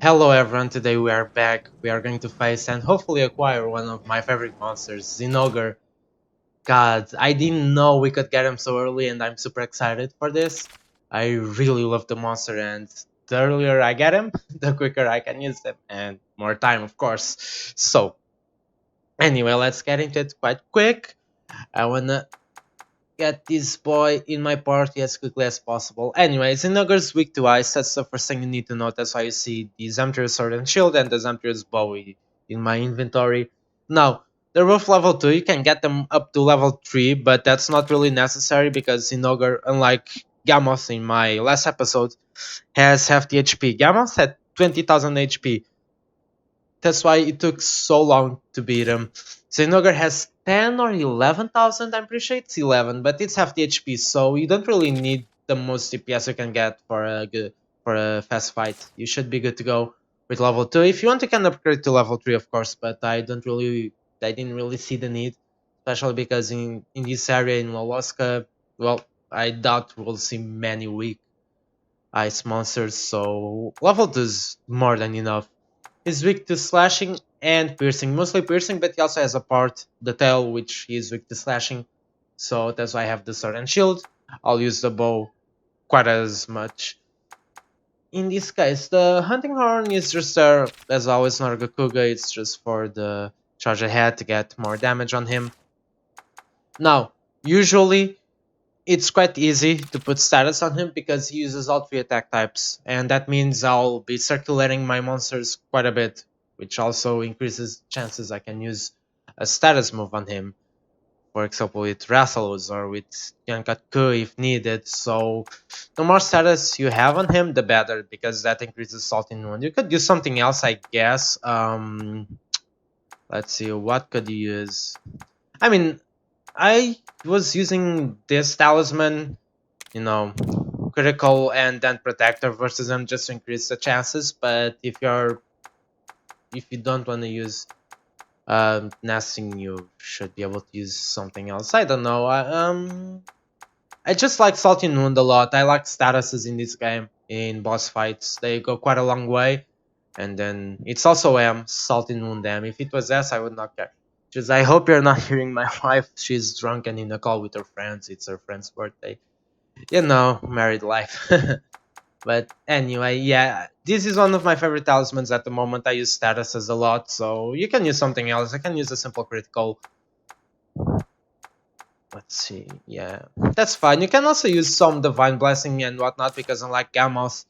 Hello everyone, today we are back. We are going to face and hopefully acquire one of my favorite monsters, Zinogre. God, I didn't know we could get him so early and I'm super excited for this. I really love the monster and the earlier I get him, the quicker I can use him and more time of course. So, anyway, let's get into it quite quick. I wanna get this boy in my party as quickly as possible. Anyways, Zinogre's weak to ice, that's the first thing you need to know. That's why you see the Zamtrius Sword and Shield and the Zamtrius Bow in my inventory. Now, they're both level 2, you can get them up to level 3, but that's not really necessary because Zinogre, unlike Gammoth in my last episode, has half the HP. Gammoth had 20,000 HP. That's why it took so long to beat him. Zinogre has 10 or 11,000, I'm pretty sure it's 11, but it's half the HP, so you don't really need the most DPS you can get for a fast fight. You should be good to go with level 2. If you want, you can upgrade to level 3, of course, but I didn't really see the need, especially because in this area in Loloska, well, I doubt we'll see many weak ice monsters, so level 2 is more than enough. He's weak to slashing and piercing, mostly piercing, but he also has a part, the tail, which he is weak to slashing. So that's why I have the sword and shield. I'll use the bow quite as much. In this case, the hunting horn is just there, as always, Nargacuga. It's just for the charge ahead to get more damage on him. Now, usually it's quite easy to put status on him because he uses all 3 attack types, and that means I'll be circulating my monsters quite a bit, which also increases chances I can use a status move on him, for example with Rathalos or with Yankatku if needed. So the more status you have on him, the better, because that increases salt in wound. You could use something else, I guess. Let's see, what could you use? I mean, I was using this talisman, you know, critical and then protector versus them just to increase the chances. But if you don't want to use nesting, you should be able to use something else. I don't know. I just like Salty Wound a lot. I like statuses in this game in boss fights. They go quite a long way. And then it's also M, Salty Wound M. If it was S, I would not care. Just I hope you're not hearing my wife. She's drunk and in a call with her friends. It's her friend's birthday. You know, married life. But anyway, yeah, this is one of my favorite talismans at the moment. I use statuses a lot, so you can use something else. I can use a simple critical. Let's see, yeah, that's fine. You can also use some divine blessing and whatnot because unlike Gamos,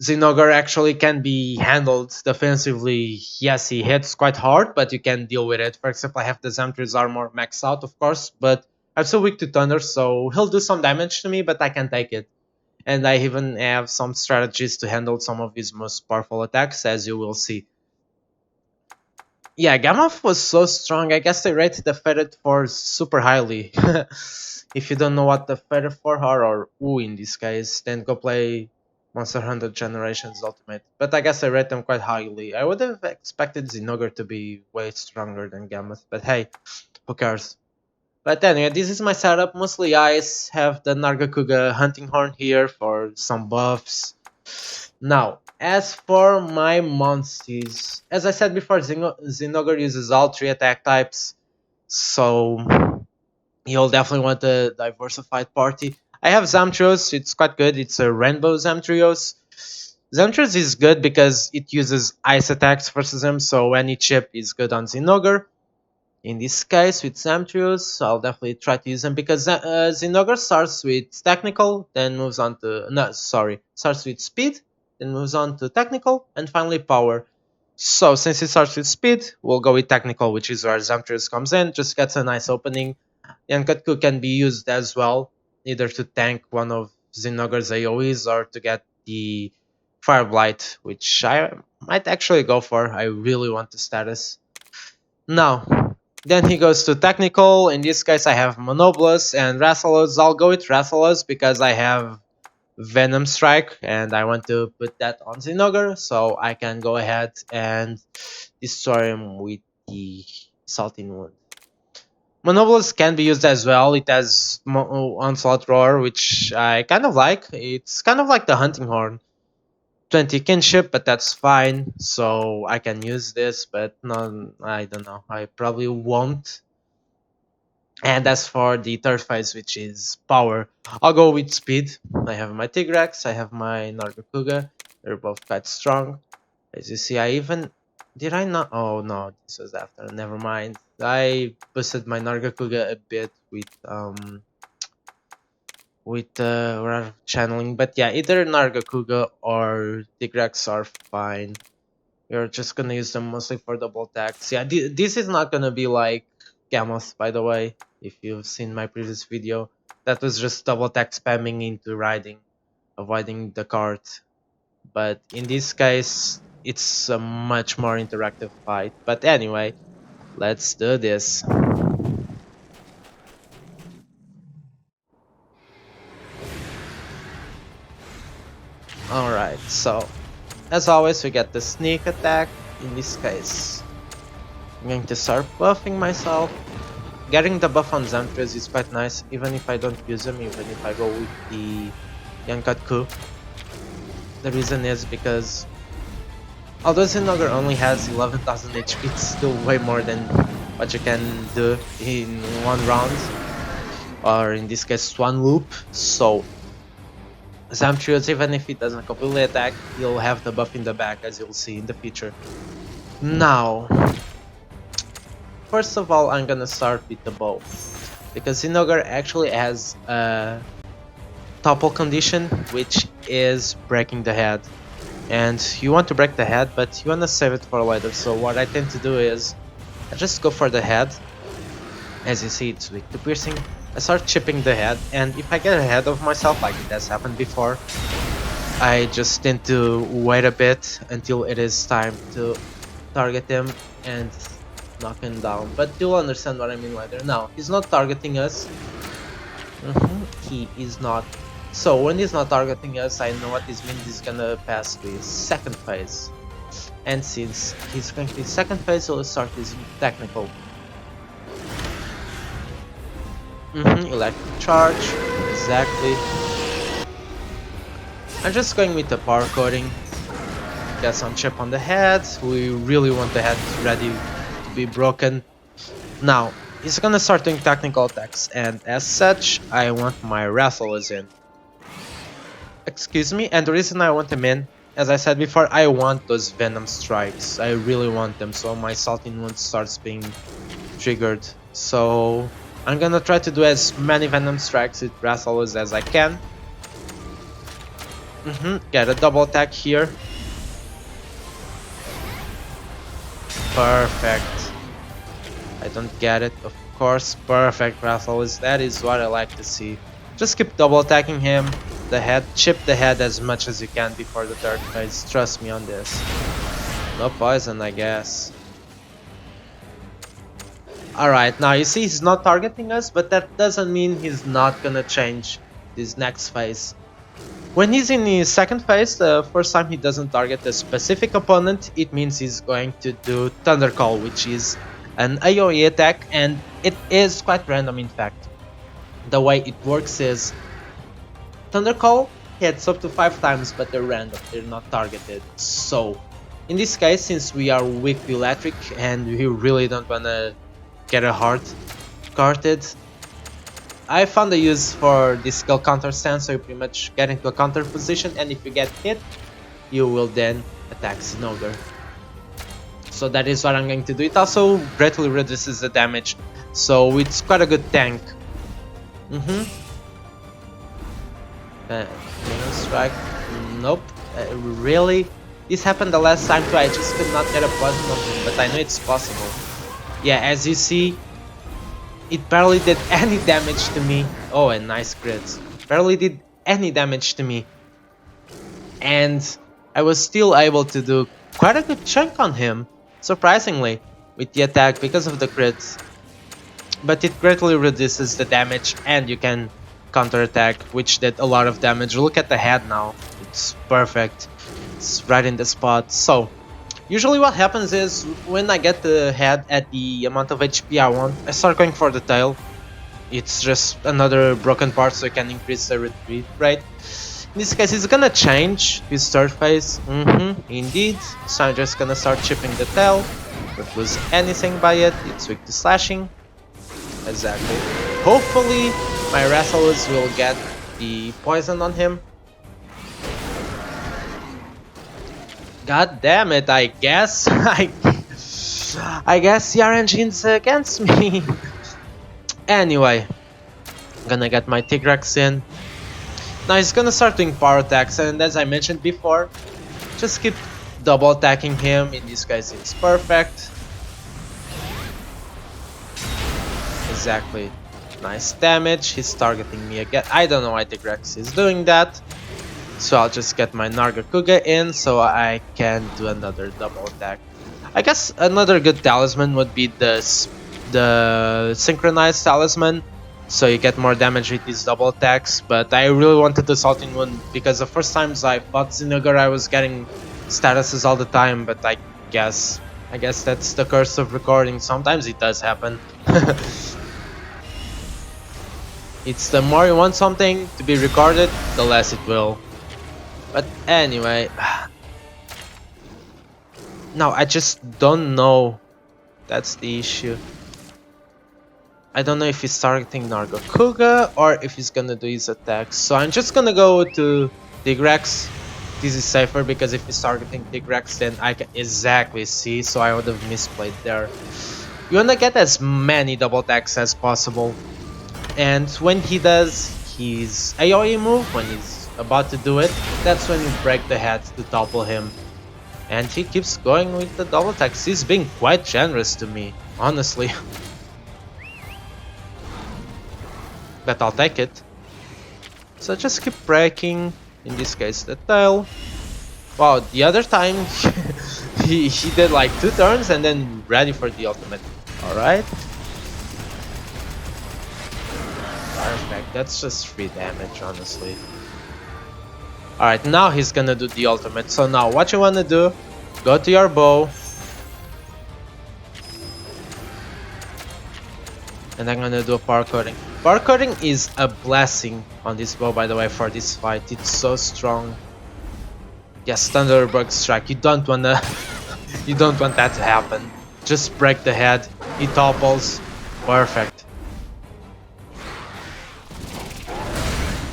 Zinogre actually can be handled defensively. Yes, he hits quite hard, but you can deal with it. For example, I have the Zamtri's armor maxed out, of course, but I'm so weak to thunder, so he'll do some damage to me, but I can take it. And I even have some strategies to handle some of his most powerful attacks, as you will see. Yeah, Gamma was so strong, I guess they rated the Fetid 4 super highly. If you don't know what the Fetid 4 are, or Ooh in this case, then go play Monster Hunter Generations Ultimate. But I guess I rate them quite highly. I would have expected Zinogre to be way stronger than Gamma, but hey, who cares? But anyway, this is my setup. Mostly ice. Have the Nargacuga hunting horn here for some buffs. Now, as for my monsters, as I said before, Zinogre uses all 3 attack types. So you'll definitely want a diversified party. I have Zamtrios. It's quite good. It's a rainbow Zamtrios. Zamtrios is good because it uses ice attacks versus him, so any chip is good on Zinogre. In this case, with Zamtrios, I'll definitely try to use them because Zinogre starts with technical, then moves on to starts with speed, then moves on to technical, and finally power. So since it starts with speed, we'll go with technical, which is where Zamtrios comes in. Just gets a nice opening. Yankatku can be used as well, either to tank one of Zinogre's AoEs or to get the Fire Blight, which I might actually go for. I really want the status. Now, then he goes to technical. In this case, I have Monobolus and Rathalos. I'll go with Rathalos because I have Venom Strike and I want to put that on Zinogre, so I can go ahead and destroy him with the Salting Wound. Monobolus can be used as well. It has Onslaught Roar, which I kind of like. It's kind of like the Hunting Horn. 20 kinship, but that's fine. So I can use this, but no, I don't know. I probably won't. And as for the third phase, which is power, I'll go with speed. I have my Tigrex, I have my Nargacuga. They're both quite strong. As you see, I even... Did I not? Oh no, this was after. Never mind. I boosted my Nargacuga a bit with channeling. But yeah, either Nargacuga or Tigrex are fine. We're just gonna use them mostly for double attacks. Yeah, this is not gonna be like Gammoth, by the way. If you've seen my previous video, that was just double attack spamming into riding, avoiding the cart. But in this case, it's a much more interactive fight. But anyway, let's do this. Alright, so as always, we get the sneak attack. In this case, I'm going to start buffing myself. Getting the buff on Zamtrius is quite nice, even if I don't use him, even if I go with the Yankatku. The reason is because although Zinogre only has 11,000 HP, it's still way more than what you can do in one round, or in this case one loop. So Zamtrius, even if he doesn't completely attack, he'll have the buff in the back, as you'll see in the future. Now, first of all, I'm gonna start with the bow, because Zinogre actually has a topple condition, which is breaking the head. And you want to break the head, but you want to save it for later. So what I tend to do is I just go for the head. As you see, it's weak to piercing. I start chipping the head, and if I get ahead of myself, like it has happened before, I just tend to wait a bit until it is time to target him and knock him down. But you'll understand what I mean later. Now, he's not targeting us. He is not. So when he's not targeting us, I know what this means. He's gonna pass to his second phase. And since he's going to his second phase, he'll start his technical. Electric charge, exactly. I'm just going with the power coating. Get some chip on the head. We really want the head ready to be broken. Now, he's gonna start doing technical attacks, and as such, I want my Rathalos in. Excuse me, and the reason I want them in, as I said before, I want those Venom Strikes. I really want them, so my Salting Wound starts being triggered. So I'm gonna try to do as many Venom Strikes with Rathalos as I can. Get a double attack here. Perfect. I don't get it, of course. Perfect, Rathalos. That is what I like to see. Just keep double attacking him. The head, chip the head as much as you can before the third phase. Trust me on this. No poison, I guess. Alright, now you see he's not targeting us, but that doesn't mean he's not gonna change this next phase. When he's in his second phase, the first time he doesn't target a specific opponent, it means he's going to do Thunder Call, which is an AoE attack, and it is quite random in fact. The way it works is Thunder Call hits up to 5 times, but they're random, they're not targeted. So, in this case, since we are weak to electric and we really don't wanna get a heart carted, I found a use for this skill counter stance, so you pretty much get into a counter position, and if you get hit, you will then attack Zinogre. So that is what I'm going to do. It also greatly reduces the damage, so it's quite a good tank. Strike. Nope. Really? This happened the last time too. I just could not get a poison on him, but I know it's possible. Yeah, as you see, it barely did any damage to me. Oh, and nice crits. Barely did any damage to me. And I was still able to do quite a good chunk on him, surprisingly, with the attack because of the crits. But it greatly reduces the damage, and you can counterattack, which did a lot of damage. Look at the head now. It's perfect. It's right in the spot. So, usually what happens is, when I get the head at the amount of HP I want, I start going for the tail. It's just another broken part so I can increase the retreat rate. In this case, he's gonna change his third phase. Indeed. So I'm just gonna start chipping the tail. Don't lose anything by it. It's weak to slashing. Exactly. Hopefully, my Wrestlers will get the poison on him. God damn it, I guess. I guess the RNG's against me. Anyway, I'm gonna get my Tigrex in. Now he's gonna start doing power attacks, and as I mentioned before, just keep double attacking him. In this case, it's perfect. Exactly. Nice damage. He's targeting me again. I don't know why Tigrex is doing that. So I'll just get my Nargacuga in so I can do another double attack. I guess another good talisman would be the synchronized talisman. So you get more damage with these double attacks. But I really wanted the Salting Wound because the first times I fought Zinogre I was getting statuses all the time. But I guess that's the curse of recording. Sometimes it does happen. It's the more you want something to be recorded, the less it will. But anyway, no, I just don't know. That's the issue. I don't know if he's targeting Nargacuga or if he's gonna do his attacks. So I'm just gonna go to Tigrex. This is safer because if he's targeting Tigrex, then I can exactly see. So I would have misplayed there. You wanna get as many double attacks as possible. And when he does his AoE move, when he's about to do it, that's when you break the head to topple him. And he keeps going with the double attacks. He's being quite generous to me, honestly. But I'll take it. So just keep breaking, in this case the tail. Wow, the other time he did like 2 turns and then ready for the ultimate. Alright. Perfect, that's just 3 damage, honestly. Alright, now he's gonna do the ultimate. So now what you wanna do, go to your bow. And I'm gonna do a power coating. Power coating is a blessing on this bow, by the way, for this fight. It's so strong. Yes, Thunderbug Strike. You don't wanna you don't want that to happen. Just break the head. He topples. Perfect.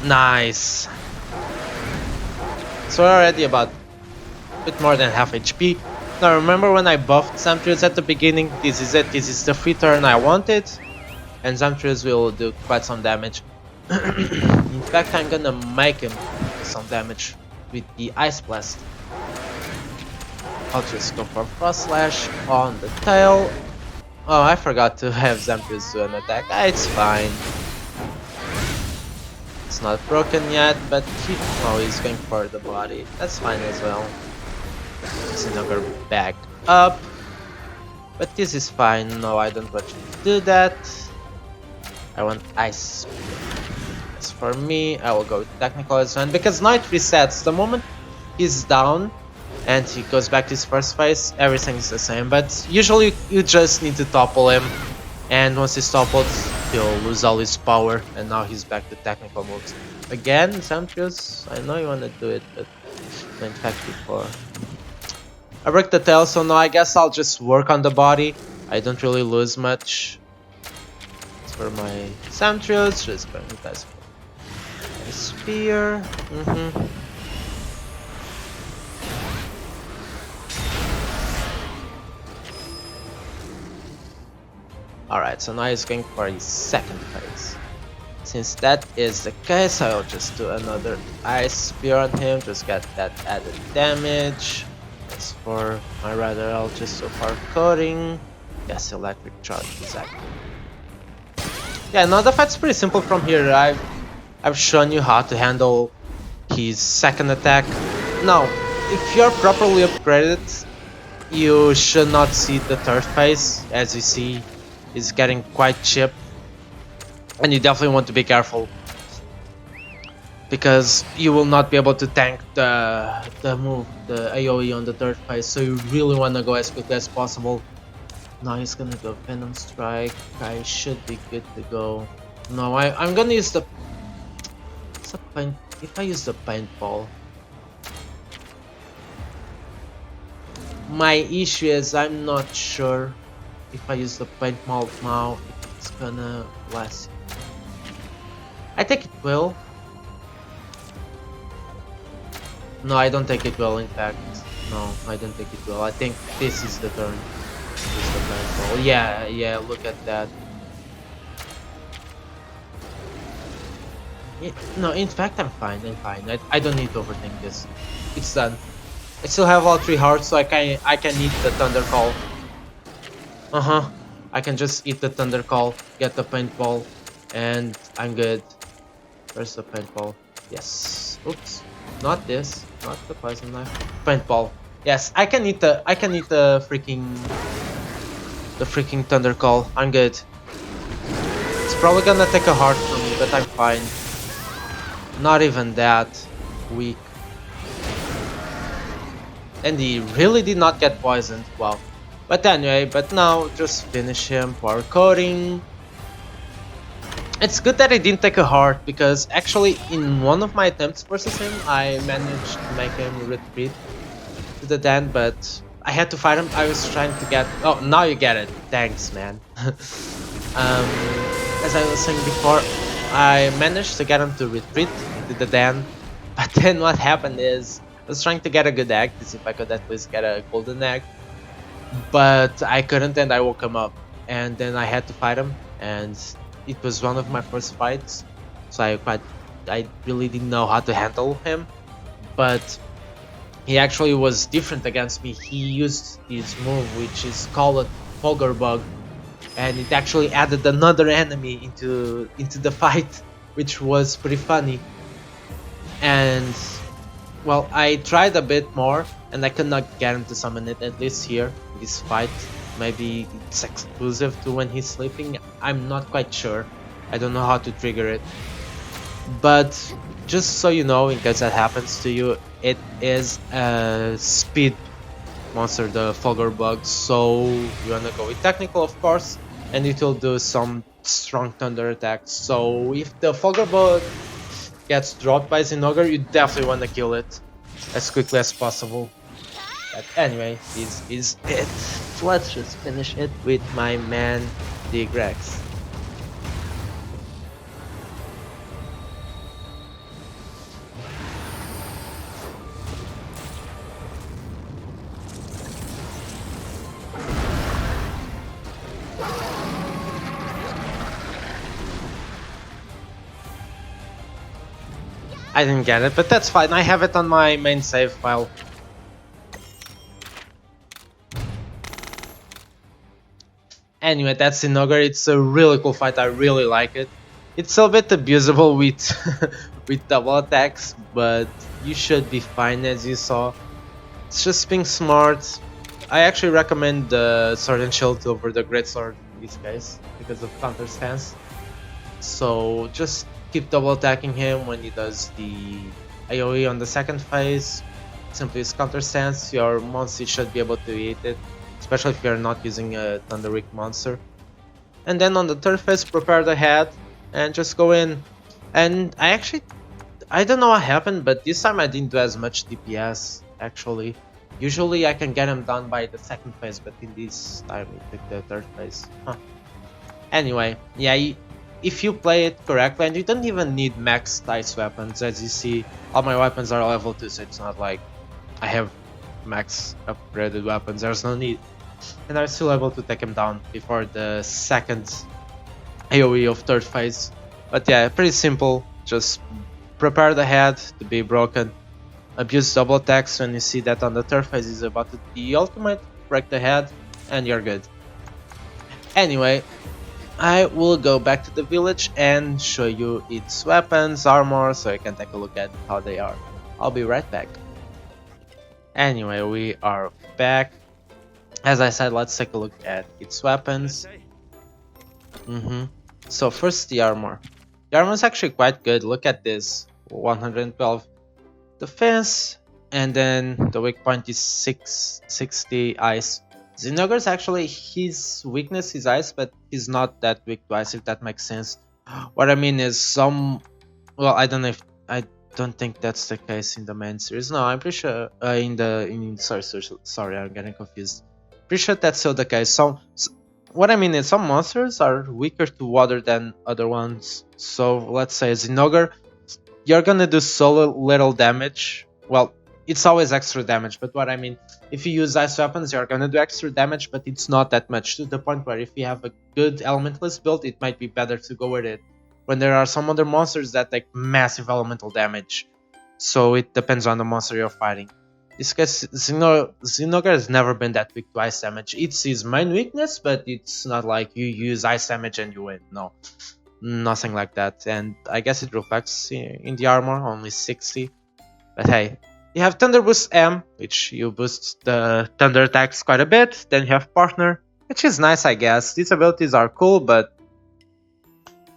Nice. So we're already about a bit more than half HP. Now remember when I buffed Zamtrius at the beginning? This is it. This is the free turn I wanted. And Zamtrius will do quite some damage. In fact, I'm gonna make him some damage with the Ice Blast. I'll just go for Frost Slash on the tail. Oh, I forgot to have Zamtrius do an attack. It's fine. It's not broken yet, but he's going for the body. That's fine as well. Zinogre back up. But this is fine. No, I don't want you to do that. I want Ice. As for me, I will go with Technical as well. Because now it resets. The moment he's down and he goes back to his first phase, everything's the same. But usually you just need to topple him. And once he's toppled, he'll lose all his power, and now he's back to technical moves. Again, Zamtrius, I know you want to do it, but in fact before. I break the tail, so now I guess I'll just work on the body. I don't really lose much. As for my Zamtrius, just going with that spear. Alright, so now he's going for his second phase. Since that is the case, I'll just do another Ice Spear on him, just get that added damage. As for my Rider, I'll just do Power Coating. Yes, Electric Charge, exactly. Yeah, no, the fight's pretty simple from here. I've shown you how to handle his second attack. Now, if you're properly upgraded, you should not see the third phase. As you see, is getting quite cheap, and you definitely want to be careful because you will not be able to tank the move, the AoE on the third phase, so you really want to go as quickly as possible. Now he's gonna go Venom Strike. I should be good to go. No, I'm gonna use the... What's the point If I use the paintball, my issue is I'm not sure if I use the paintball now, if it's gonna last. I think it will. No, I don't think it will, in fact. No, I don't think it will. I think this is the turn. This is the paintball. Yeah, yeah, look at that. No, in fact, I'm fine. I'm fine. I don't need to overthink this. It's done. I still have all 3 hearts, so I can eat the thunder call. I can just eat the thunder call, get the paintball, and I'm good. Where's the paintball? Yes. Oops. Not this. Not the poison knife. Paintball. Yes, I can eat the freaking thunder call. I'm good. It's probably gonna take a heart from me, but I'm fine. Not even that weak. And he really did not get poisoned. Wow. But anyway, but now just finish him. Power coating. It's good that I didn't take a heart, because actually in one of my attempts versus him, I managed to make him retreat to the den, but I had to fight him. I was trying to get... Oh, now you get it. Thanks, man. As I was saying before, I managed to get him to retreat into the den, but then what happened is I was trying to get a good egg to see if I could at least get a golden egg, but I couldn't, and I woke him up, and then I had to fight him, and it was one of my first fights, so I really didn't know how to handle him, but he actually was different against me. He used this move, which is called Fogger Bug, and it actually added another enemy into the fight, which was pretty funny. And well, I tried a bit more, and I could not get him to summon it, at least here, in this fight. Maybe it's exclusive to when he's sleeping, I'm not quite sure. I don't know how to trigger it. But just so you know, in case that happens to you, it is a speed monster, the Fogger Bug, so you wanna go with technical, of course, and it will do some strong thunder attacks. So if the Fogger Bug gets dropped by Zinogre, you definitely wanna kill it as quickly as possible. But anyway, this is it. Let's just finish it with my man, the Grex. I didn't get it, but that's fine. I have it on my main save file. Anyway, that's Zinogre. It's a really cool fight. I really like it. It's a bit abusable with with double attacks, but you should be fine, as you saw. It's just being smart. I actually recommend the Sword and Shield over the Great Sword in this case because of counter stance. So just keep double attacking him when he does the AoE on the second phase. Simply use counter stance. Your monster should be able to eat it, especially if you're not using a Thunder Weak monster. And then on the third phase, prepare the head and just go in. And I don't know what happened, but this time I didn't do as much DPS actually. Usually I can get him done by the second phase, but in this time it took the third phase. Anyway, yeah, if you play it correctly, and you don't even need max dice weapons, as you see, all my weapons are level 2, so it's not like I have max upgraded weapons, there's no need. And I'm still able to take him down before the second AoE of third phase. But yeah, pretty simple, just prepare the head to be broken, abuse double attacks when you see that on the third phase is about to be ultimate, break the head, and you're good. Anyway, I will go back to the village and show you its weapons, armor, so you can take a look at how they are. I'll be right back. Anyway, we are back. As I said, let's take a look at its weapons. So first the armor. The armor is actually quite good. Look at this, 112 defense, and then the weak point is 660 ice. Zinogre's actually, his weakness is ice, but he's not that weak to ice, if that makes sense. What I mean is well, I don't know if don't think that's the case in the main series. No, I'm pretty sure sorry, I'm getting confused. Pretty sure that's still the case. What I mean is some monsters are weaker to water than other ones. So let's say Zinogre, you're gonna do so little damage. Well, it's always extra damage, but what I mean, if you use ice weapons, you're gonna do extra damage, but it's not that much, to the point where if you have a good elementalist build, it might be better to go with it. When there are some other monsters that take massive elemental damage, so it depends on the monster you're fighting. This case, Zinogre has never been that weak to ice damage. It's his main weakness, but it's not like you use ice damage and you win. No, nothing like that. And I guess it reflects in the armor, only 60. But hey, you have Thunder Boost M, which you boost the thunder attacks quite a bit. Then you have Partner, which is nice, I guess. These abilities are cool, but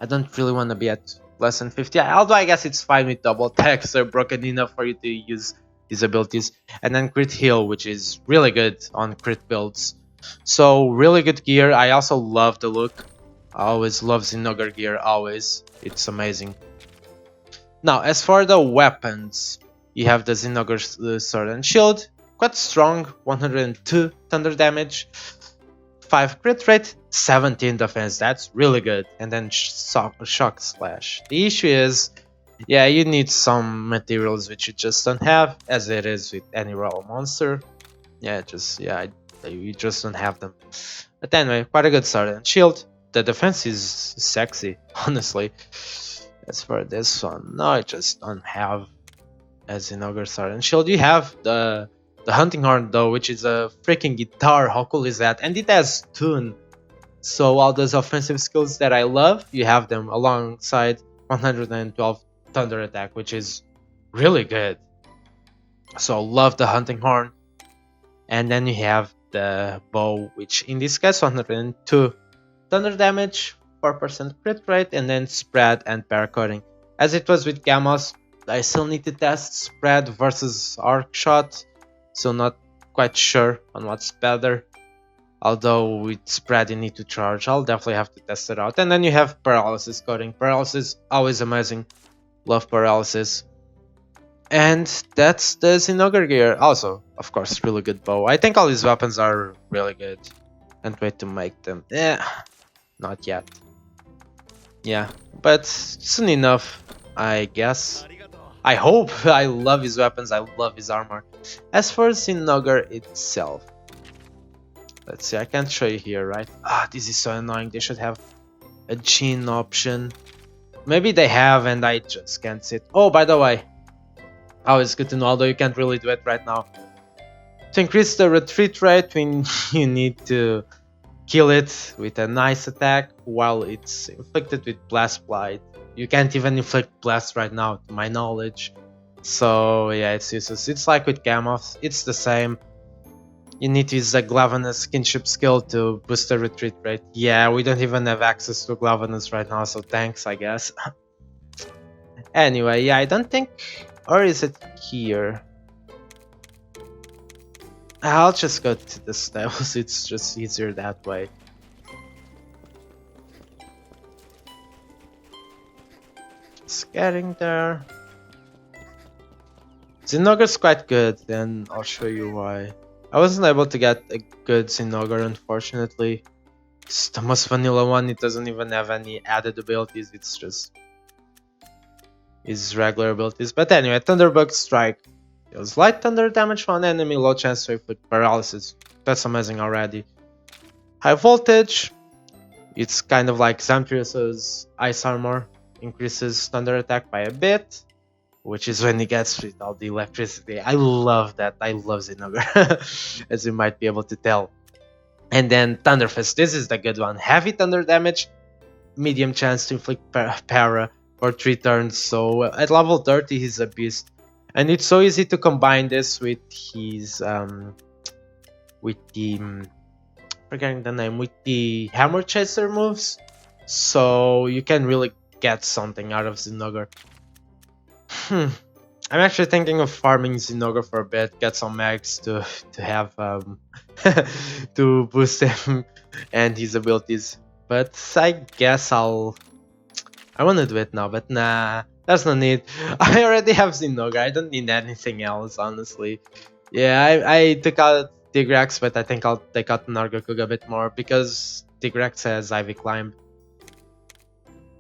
I don't really want to be at less than 50. Although I guess it's fine with double attacks, they're broken enough for you to use these abilities. And then Crit Heal, which is really good on crit builds. So really good gear. I also love the look. I always love Zinogre gear, always. It's amazing. Now, as for the weapons, you have the Zinogre Sword and Shield. Quite strong, 102 thunder damage. 5 crit rate, 17 defense, that's really good. And then shock slash. The issue is, yeah, you need some materials which you just don't have, as it is with any raw monster. Yeah, you just don't have them. But anyway, quite a good sword and shield. The defense is sexy, honestly. As for this one, no, I just don't have as Zinogre sword and shield. You have the hunting horn though, which is a freaking guitar. How cool is that? And it has tune. So all those offensive skills that I love, you have them alongside 112 thunder attack, which is really good. So love the hunting horn. And then you have the bow, which in this case 102 thunder damage, 4% crit rate, and then spread and paracoating. As it was with Gamos, I still need to test spread versus arc shot. So not quite sure on what's better. Although with spread you need to charge. I'll definitely have to test it out. And then you have paralysis coating. Paralysis, always amazing. Love paralysis. And that's the Zinogre gear. Also, of course, really good bow. I think all these weapons are really good. Can't wait to make them. Not yet. Yeah, but soon enough, I guess. I hope. I love his weapons, I love his armor. As for Zinogre itself, let's see, I can't show you here, right? This is so annoying. They should have a gene option. Maybe they have and I just can't see it. Oh, by the way, it's good to know, although you can't really do it right now. To increase the retreat rate, you need to kill it with a nice attack while it's inflicted with Blast Blight. You can't even inflict blast right now, to my knowledge. So yeah, it's useless. It's like with Gamoth, it's the same. You need to use the Glavenus kinship skill to boost the retreat rate. Yeah, we don't even have access to Glavenus right now, so thanks, I guess. Anyway, yeah, I don't think... Or is it here? I'll just go to the stables, it's just easier that way. Just getting there. Zinogre's quite good, and I'll show you why. I wasn't able to get a good Zinogre, unfortunately. It's the most vanilla one, it doesn't even have any added abilities, it's just his regular abilities. But anyway, Thunderbug Strike. Deals light thunder damage on enemy, low chance to inflict paralysis. That's amazing already. High voltage. It's kind of like Zampius's ice armor. Increases thunder attack by a bit, which is when he gets with all the electricity. I love that. I love Zinogre, as you might be able to tell. And then Thunderfist. This is the good one. Heavy thunder damage, medium chance to inflict para for 3 turns. So at level 30, he's a beast. And it's so easy to combine this with his forgetting the name, with the Hammer Chaser moves. So you can really get something out of Zinogre. I'm actually thinking of farming Zinogre for a bit, get some mags to have to boost him and his abilities. But I guess I want to do it now, but nah. There's no need. I already have Zinogre. I don't need anything else, honestly. Yeah, I took out Tigrex, but I think I'll take out Nargacuga a bit more because Tigrex has Ivy Climb.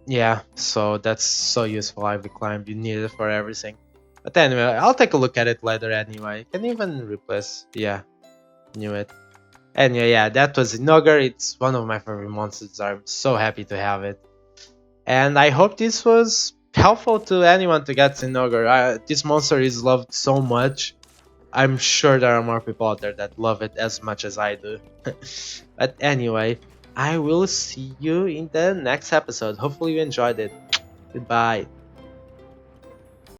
Yeah, so that's so useful, Ivy Climb. You need it for everything. But anyway, I'll take a look at it later anyway. Can even replace. Yeah, knew it. Anyway, yeah, that was Zinogre. It's one of my favorite monsters. I'm so happy to have it. And I hope this was helpful to anyone to get Zinogre. This monster is loved so much. I'm sure there are more people out there that love it as much as I do. But anyway, I will see you in the next episode. Hopefully you enjoyed it. Goodbye.